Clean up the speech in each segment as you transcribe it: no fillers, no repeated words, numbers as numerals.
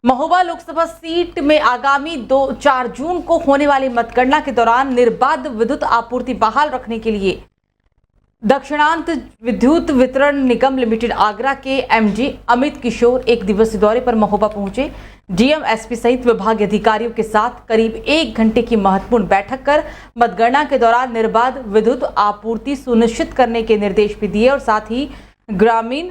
Mahoba Lok Sabha seat में आगामी 4 जून को होने वाली मतगणना के दौरान निर्बाध विद्युत आपूर्ति बहाल रखने के लिए दक्षिणांत विद्युत वितरण निगम लिमिटेड आगरा के एमडी अमित किशोर एक दिवसीय दौरे पर महोबा पहुंचे। डीएम, एसपी सहित विभागीय अधिकारियों के साथ करीब 1 घंटे की महत्वपूर्ण बैठक कर मतगणना के दौरान निर्बाध विद्युत आपूर्ति सुनिश्चित करने के निर्देश भी दिए और साथ ही ग्रामीण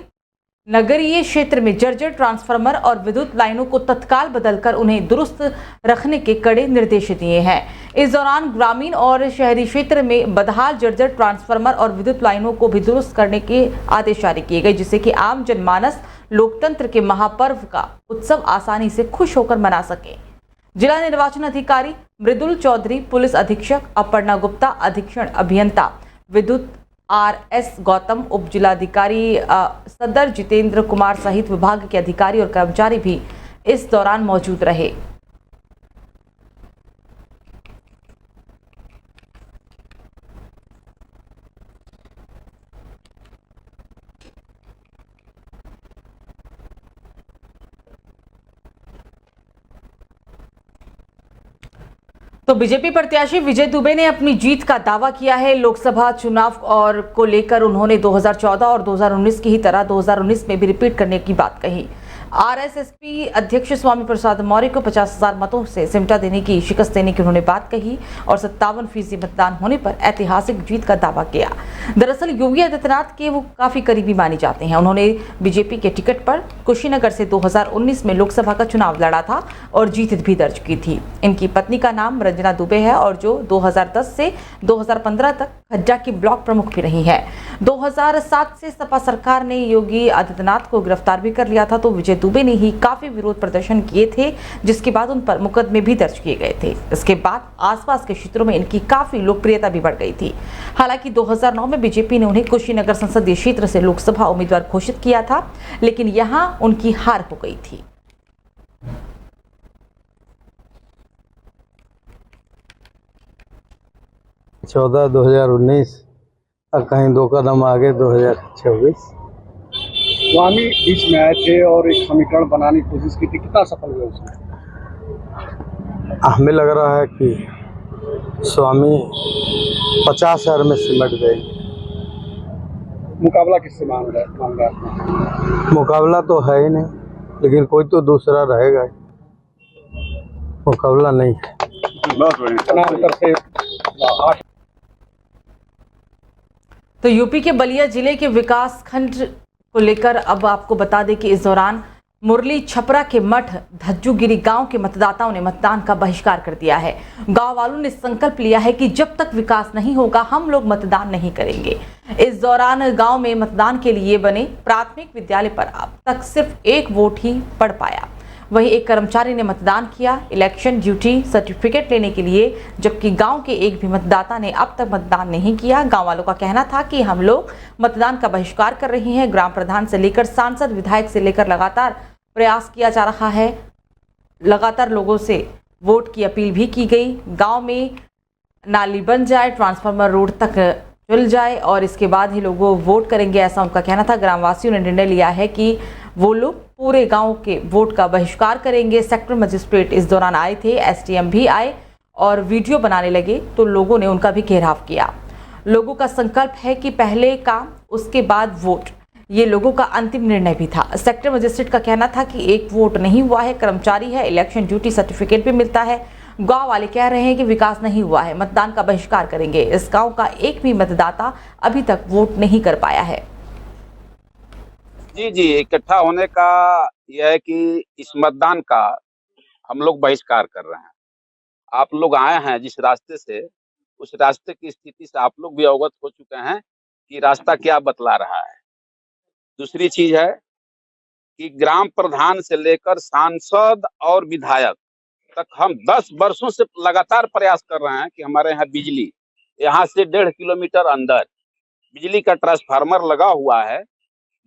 नगरीय क्षेत्र में जर्जर ट्रांसफार्मर और विद्युत लाइनों को तत्काल बदलकर उन्हें दुरुस्त रखने के कड़े निर्देश दिए हैं। इस दौरान ग्रामीण और शहरी क्षेत्र में बदहाल जर्जर ट्रांसफार्मर और विद्युत लाइनों को भी दुरुस्त करने के आदेश जारी किए गए, जिससे कि आम जनमानस लोकतंत्र के महापर्व का उत्सव आसानी से खुश होकर मना सके। जिला निर्वाचन अधिकारी मृदुल चौधरी, पुलिस अधीक्षक अपर्णा गुप्ता, अधीक्षण अभियंता विद्युत आरएस गौतम, उप जिलाधिकारी सदर जितेंद्र कुमार सहित विभाग के अधिकारी और कर्मचारी भी इस दौरान मौजूद रहे। तो बीजेपी प्रत्याशी विजय दुबे ने अपनी जीत का दावा किया है। लोकसभा चुनाव और को लेकर उन्होंने 2014 और 2019 की ही तरह 2019 में भी रिपीट करने की बात कही। आरएसएसपी अध्यक्ष स्वामी प्रसाद मौर्य को 50,000 मतों से सिमटा देने की शिकस्त देने की उन्होंने बात कही और 57% मतदान होने पर ऐतिहासिक जीत का दावा किया। दरअसल योगी आदित्यनाथ के वो काफी करीबी माने जाते हैं। उन्होंने बीजेपी के टिकट पर कुशीनगर से 2019 में लोकसभा का चुनाव लड़ा था और जीत भी दर्ज की थी। इनकी पत्नी का नाम रंजना दुबे है और जो 2010 से 2015 तक खड्डा की ब्लॉक प्रमुख भी रही है। 2007 से सपा सरकार ने योगी आदित्यनाथ को गिरफ्तार भी कर लिया था, तो विजय दुबे ने ही काफी विरोध प्रदर्शन किए थे, जिसके बाद उन पर मुकदमे भी दर्ज किए गए थे। इसके बाद आसपास के क्षेत्रों में इनकी काफी लोकप्रियता भी बढ़ गई थी। हालांकि 2009 में बीजेपी ने उन्हें कुशीनगर संसदीय क्षेत्र से लोकसभा उम्मीदवार घोषित किया था, लेकिन यहां उनकी हार हो गई थी। चौदह 2019 और कहीं 2 कदम आगे 2024। स्वामी बीच में आए थे और एक समीकरण बनाने की कोशिश की थी, कितना सफल हुए उसमें? हमें लग रहा है कि स्वामी 50,000 में सिमट गए। मुकाबला किससे मांग रहा है? मुकाबला तो है ही नहीं, लेकिन कोई तो दूसरा रहेगा। मुकाबला नहीं है। बहुत बढ़िया से 8। तो यूपी के बलिया जिले के विकास खंड को लेकर अब आपको बता दें कि इस दौरान मुरली छपरा के मठ धज्जूगिरी गांव के मतदाताओं ने मतदान का बहिष्कार कर दिया है। गांव वालों ने संकल्प लिया है कि जब तक विकास नहीं होगा हम लोग मतदान नहीं करेंगे। इस दौरान गांव में मतदान के लिए बने प्राथमिक विद्यालय पर अब तक सिर्फ 1 वोट ही पड़ पाया। वहीं एक कर्मचारी ने मतदान किया इलेक्शन ड्यूटी सर्टिफिकेट लेने के लिए, जबकि गांव के एक भी मतदाता ने अब तक मतदान नहीं किया। गांव वालों का कहना था कि हम लोग मतदान का बहिष्कार कर रहे हैं। ग्राम प्रधान से लेकर सांसद विधायक से लेकर लगातार प्रयास किया जा रहा है। लगातार लोगों से वोट की अपील भी की गई। गांव में नाली बन जाए, ट्रांसफार्मर रोड तक चल जाए और इसके बाद ही लोग वोट करेंगे, ऐसा उनका कहना था। ग्रामवासियों ने निर्णय लिया है कि वो लोग पूरे गांव के वोट का बहिष्कार करेंगे। सेक्टर मजिस्ट्रेट इस दौरान आए थे, एसडीएम भी आए और वीडियो बनाने लगे, तो लोगों ने उनका भी घेराव किया। लोगों का संकल्प है कि पहले काम उसके बाद वोट, ये लोगों का अंतिम निर्णय भी था। सेक्टर मजिस्ट्रेट का कहना था कि 1 वोट नहीं हुआ है, कर्मचारी है, इलेक्शन ड्यूटी सर्टिफिकेट भी मिलता है। गांव वाले कह रहे हैं कि विकास नहीं हुआ है, मतदान का बहिष्कार करेंगे। इस गांव का एक भी मतदाता अभी तक वोट नहीं कर पाया है। जी, इकट्ठा होने का यह है कि इस मतदान का हम लोग बहिष्कार कर रहे हैं। आप लोग आए हैं जिस रास्ते से, उस रास्ते की स्थिति से आप लोग भी अवगत हो चुके हैं कि रास्ता क्या बतला रहा है। दूसरी चीज है कि ग्राम प्रधान से लेकर सांसद और विधायक तक हम 10 वर्षों से लगातार प्रयास कर रहे हैं कि हमारे यहाँ बिजली, यहाँ से 1.5 किलोमीटर अंदर बिजली का ट्रांसफार्मर लगा हुआ है,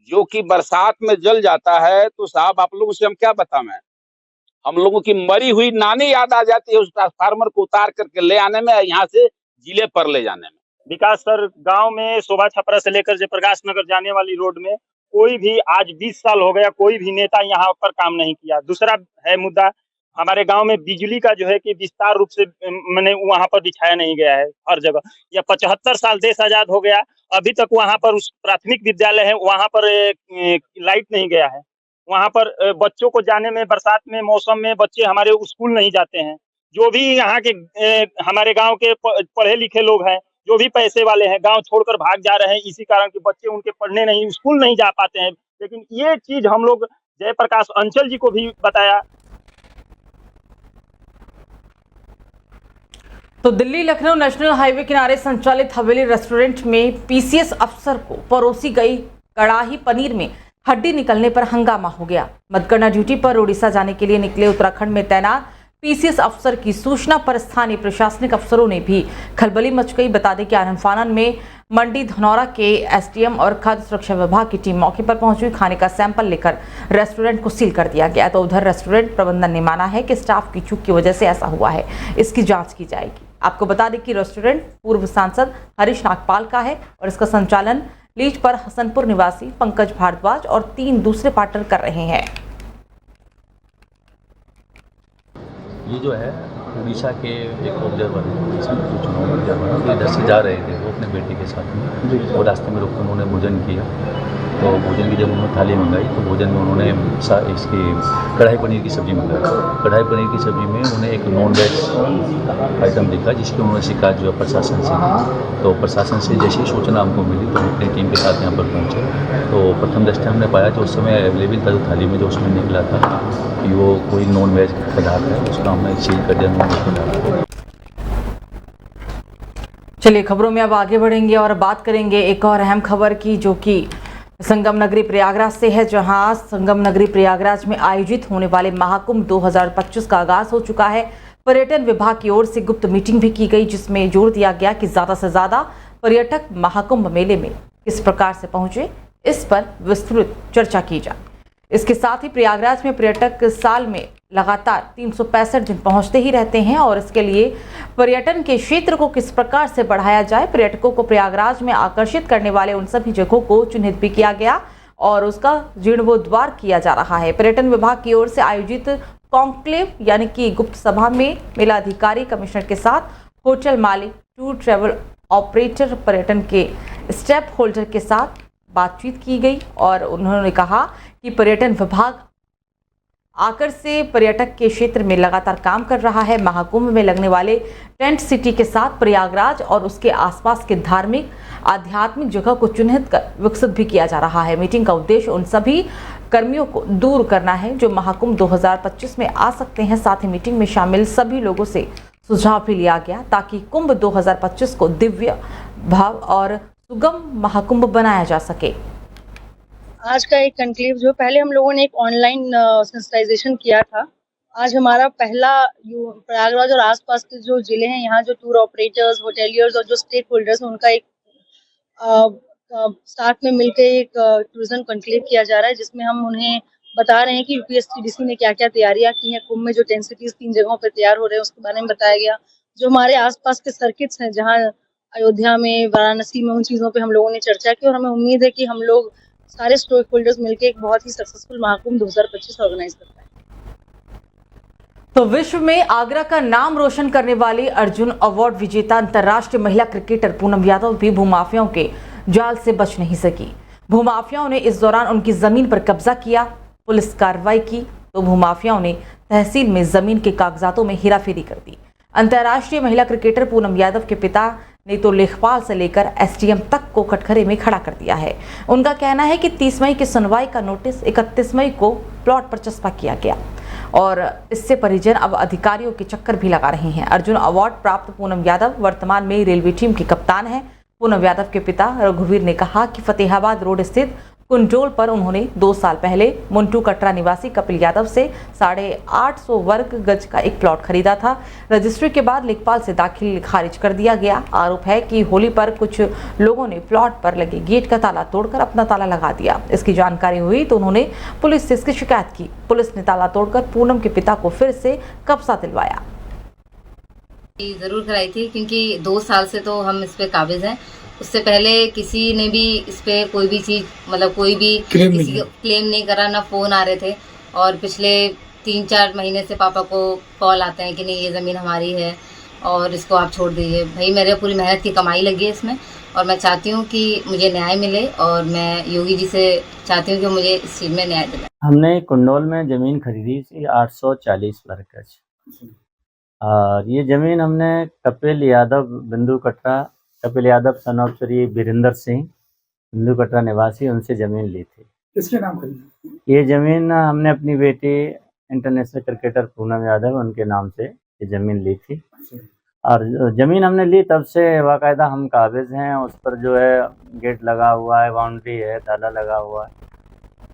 जो कि बरसात में जल जाता है। तो साहब आप लोगों से हम क्या बताएं, हम लोगों की मरी हुई नानी याद आ जाती है उस ट्रांसफार्मर को उतार करके ले आने में, यहाँ से जिले पर ले जाने में। विकास सर, गांव में शोभा छपरा से लेकर जयप्रकाश नगर जाने वाली रोड में कोई भी आज 20 साल हो गया, कोई भी नेता यहाँ पर काम नहीं किया। दूसरा है मुद्दा, हमारे गांव में बिजली का जो है कि विस्तार रूप से मैंने वहां पर बिछाया नहीं गया है हर जगह। या 75 साल देश आजाद हो गया, अभी तक वहां पर उस प्राथमिक विद्यालय है वहां पर लाइट नहीं गया है। वहां पर बच्चों को जाने में, बरसात में मौसम में बच्चे हमारे स्कूल नहीं जाते हैं। जो भी यहाँ के हमारे गांव के पढ़े लिखे लोग हैं, जो भी पैसे वाले हैं, गांव छोड़कर भाग जा रहे हैं इसी कारण कि बच्चे उनके पढ़ने नहीं, स्कूल नहीं जा पाते हैं। लेकिन ये चीज हम लोग जयप्रकाश अंचल जी को भी बताया। तो दिल्ली लखनऊ नेशनल हाईवे किनारे संचालित हवेली रेस्टोरेंट में पीसीएस अफसर को परोसी गई कड़ाही पनीर में हड्डी निकलने पर हंगामा हो गया। मतगणना ड्यूटी पर उड़ीसा जाने के लिए निकले उत्तराखंड में तैनात पीसीएस अफसर की सूचना पर स्थानीय प्रशासनिक अफसरों ने भी खलबली मच गई। बता दें कि आनंद फानन में मंडी धनौरा के एसडीएम और खाद्य सुरक्षा विभाग की टीम मौके पर पहुंची। खाने का सैंपल लेकर रेस्टोरेंट को सील कर दिया गया। तो उधर रेस्टोरेंट प्रबंधन ने माना है कि स्टाफ की चूक की वजह से ऐसा हुआ है, इसकी जांच की जाएगी। आपको बता दें कि रेस्टोरेंट पूर्व सांसद हरीश नागपाल का है और इसका संचालन लीज पर हसनपुर निवासी पंकज भारद्वाज और 3 दूसरे पार्टनर कर रहे हैं। ये जो है उड़ीसा के एक ऑब्जर्वर है, इसमें कुछ चुनाव ऑब्जर्वर है, इधर से जा रहे थे वो अपने बेटे के साथ में। वो रास्ते में रुककर उन्होंने भोजन किया, तो भोजन की जब उन्होंने थाली मंगाई तो भोजन में उन्होंने इसकी कढ़ाई पनीर की सब्ज़ी मंगाई। कढ़ाई पनीर की सब्ज़ी में उन्हें एक नॉन वेज आइटम दिखा, जिसकी उन्होंने शिकायत जो है प्रशासन से की। तो प्रशासन से जैसी सूचना हमको मिली तो हम अपनी टीम के साथ यहाँ पर पहुँचे। तो प्रथम दृष्टया हमने पाया कि उस समय अवेलेबल था जो थाली में जो उसमें निकला था कि वो कोई नॉन वेज पदार्थ है, उसका हमने सील कर दिया, नॉन वेज पदार्थ। चलिए खबरों में अब आगे बढ़ेंगे और बात करेंगे एक और अहम खबर की, जो कि संगम नगरी प्रयागराज से है, जहां संगम नगरी प्रयागराज में आयोजित होने वाले महाकुंभ 2025 का आगाज हो चुका है। पर्यटन विभाग की ओर से गुप्त मीटिंग भी की गई, जिसमें जोर दिया गया कि ज्यादा से ज्यादा पर्यटक महाकुंभ मेले में किस प्रकार से पहुंचे, इस पर विस्तृत चर्चा की जाए। इसके साथ ही प्रयागराज में पर्यटक साल में लगातार 365 दिन पहुंचते ही रहते हैं और इसके लिए पर्यटन के क्षेत्र को किस प्रकार से बढ़ाया जाए, पर्यटकों को प्रयागराज में आकर्षित करने वाले उन सभी जगहों को चिन्हित भी किया गया और उसका जीर्णोद्धार किया जा रहा है। पर्यटन विभाग की ओर से आयोजित कॉन्क्लेव यानी कि गुप्त सभा में मेलाधिकारी, कमिश्नर के साथ होटल मालिक, टूर ट्रैवल ऑपरेटर, पर्यटन के स्टेक होल्डर के साथ बातचीत की गई और उन्होंने कहा कि पर्यटन विभाग आकर से पर्यटक के क्षेत्र में लगातार काम कर रहा है। महाकुंभ में लगने वाले टेंट सिटी के साथ प्रयागराज और उसके आसपास के धार्मिक आध्यात्मिक जगह को चिन्हित कर विकसित भी किया जा रहा है। मीटिंग का उद्देश्य उन सभी कर्मियों को दूर करना है जो महाकुंभ 2025 में आ सकते हैं। साथ ही मीटिंग में शामिल सभी लोगों से सुझाव भी लिया गया ताकि कुंभ 2025 को दिव्य भाव और सुगम महाकुंभ बनाया जा सके। आज का एक कंक्लेव जो पहले हम लोगों ने एक ऑनलाइन सेंसिटाइजेशन किया था, आज हमारा पहला प्रयागराज और आसपास के जो जिले हैं यहाँ जो टूर ऑपरेटर्स, होटेलियर्स और जो स्टेक होल्डर्स हैं उनका एक साथ में मिलकर एक टूरिज्म कंक्लेव किया जा रहा है, जिसमें हम उन्हें बता रहे हैं कि यूपीएससीडीसी ने क्या क्या तैयारियां की हैं। कुंभ में जो टेंट सिटीज 3 जगहों पर तैयार हो रहे हैं उसके बारे में बताया गया। जो हमारे आसपास के सर्किट्स हैं जहाँ अयोध्या में, वाराणसी में, उन चीज़ों पे हम लोगों ने चर्चा की और हमें उम्मीद है कि हम लोग सारे स्टेक होल्डर्स मिलकर एक बहुत ही सक्सेसफुल महाकुंभ 2025 ऑर्गेनाइज कर पाए। तो विश्व में आगरा का नाम रोशन करने वाली अर्जुन अवार्ड विजेता अंतर्राष्ट्रीय महिला क्रिकेटर पूनम यादव भी भूमाफियाओं के जाल से बच नहीं सकी। भूमाफियाओं ने इस दौरान उनकी जमीन पर कब्जा किया। पुलिस कार्रवाई की तो भूमाफियाओं ने तहसील में जमीन के कागजातों में हेराफेरी कर दी। अंतर्राष्ट्रीय महिला क्रिकेटर पूनम यादव के पिता ने तो लेखपाल से लेकर एसडीएम तक को कटघरे में खड़ा कर दिया है। उनका कहना है कि 30 मई की सुनवाई का नोटिस 31 मई को प्लॉट पर चस्पा किया गया और इससे परिजन अब अधिकारियों के चक्कर भी लगा रहे हैं। अर्जुन अवार्ड प्राप्त पूनम यादव वर्तमान में रेलवे टीम की कप्तान है। पूनम यादव के पिता रघुवीर ने कहा कि फतेहाबाद रोड स्थित कुंडोल पर उन्होंने 2 साल पहले मुंटू कटरा निवासी कपिल यादव से 850 वर्ग गज का एक प्लॉट खरीदा था। रजिस्ट्री के बाद लेखपाल से दाखिल खारिज कर दिया गया। आरोप है कि होली पर कुछ लोगों ने प्लॉट पर लगे गेट का ताला तोड़कर अपना ताला लगा दिया। इसकी जानकारी हुई तो उन्होंने पुलिस से इसकी शिकायत की। पुलिस ने ताला तोड़कर पूनम के पिता को फिर से कब्जा दिलवाया। जरूर कराई थी क्योंकि 2 साल से तो हम इस पे काबिज हैं उससे पहले किसी ने भी इस पे कोई भी चीज मतलब कोई भी किसी को क्लेम नहीं करा, ना फोन आ रहे थे। और पिछले 3-4 महीने से पापा को कॉल आते हैं कि नहीं ये ज़मीन हमारी है और इसको आप छोड़ दीजिए। भाई मेरे पूरी मेहनत की कमाई लगी है इसमें और मैं चाहती हूँ कि मुझे न्याय मिले और मैं योगी जी से चाहती हूँ कि मुझे इस चीज़ में न्याय दिलाएं। हमने कुंडोल में ज़मीन खरीदी थी 840 वर्ग गज और ये ज़मीन हमने कपिल यादव बिंदु कटरा, कपिल यादव सन ऑफ श्री वीरेंद्र सिंह बिंदु कटरा निवासी, उनसे ज़मीन ली थी। किसके नाम खरीदी? ये ज़मीन हमने अपनी बेटी इंटरनेशनल क्रिकेटर पूनम यादव उनके नाम से ये ज़मीन ली थी और ज़मीन हमने ली तब से बाकायदा हम काबिज़ हैं। उस पर जो है गेट लगा हुआ है, बाउंड्री है, ताला लगा हुआ है।